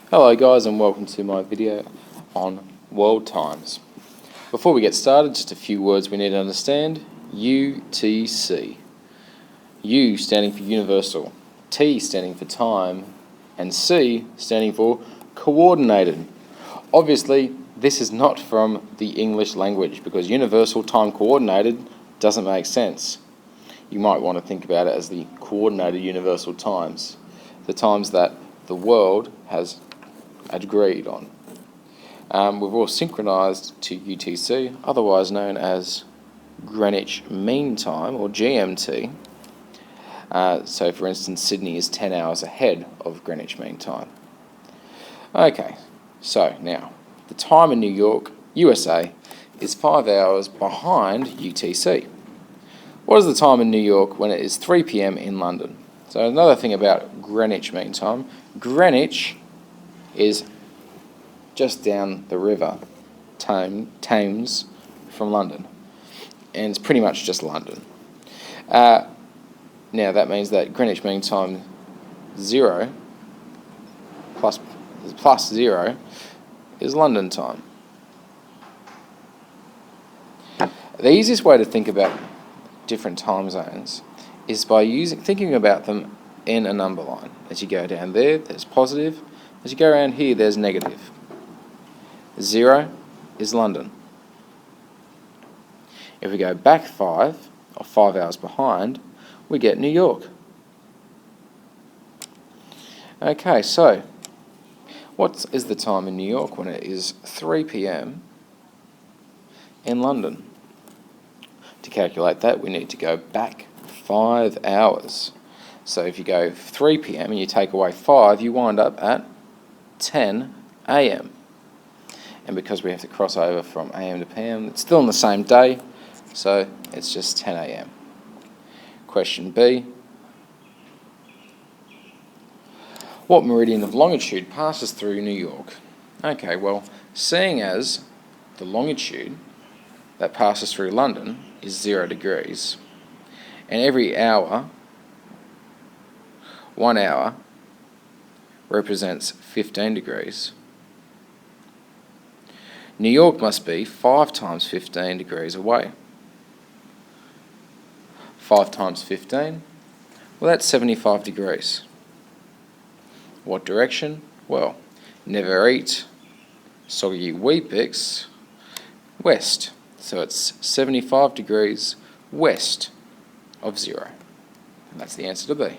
Hello guys, and welcome to my video on world times. Before we get started, just a few words we need to understand. UTC. U standing for universal, T standing for time, and C standing for coordinated. Obviously, this is not from the English language because universal time coordinated doesn't make sense. You might want to think about it as the coordinated universal times, the times that the world has agreed on. We've all synchronized to UTC, otherwise known as Greenwich Mean Time or GMT. So for instance, Sydney is 10 hours ahead of Greenwich Mean Time. Okay, so now the time in New York, USA, is 5 hours behind UTC. What is the time in New York when it is 3 p.m. in London? So another thing about Greenwich Mean Time, Greenwich is just down the river, Thames, from London. And it's pretty much just London. Now that means that Greenwich Mean Time 0 plus 0 is London time. The easiest way to think about different time zones is by thinking about them in a number line. As you go down there, there's positive. As you go around here, there's negative. 0 is London. If we go back 5, or 5 hours behind, we get New York. Okay, so what is the time in New York when it is 3 p.m. in London? To calculate that, we need to go back 5 hours. So if you go 3 p.m. and you take away 5, you wind up at 10 a.m. And because we have to cross over from AM to PM, it's still on the same day, so it's just 10 a.m. Question B. What meridian of longitude passes through New York? Okay, well, seeing as the longitude that passes through London is 0 degrees, and every hour, 1 hour, represents 15 degrees. New York must be 5 times 15 degrees away. 5 times 15, well, that's 75 degrees. What direction? Well, never eat soggy Weet-Bix, west. So it's 75 degrees west of 0. And that's the answer to B.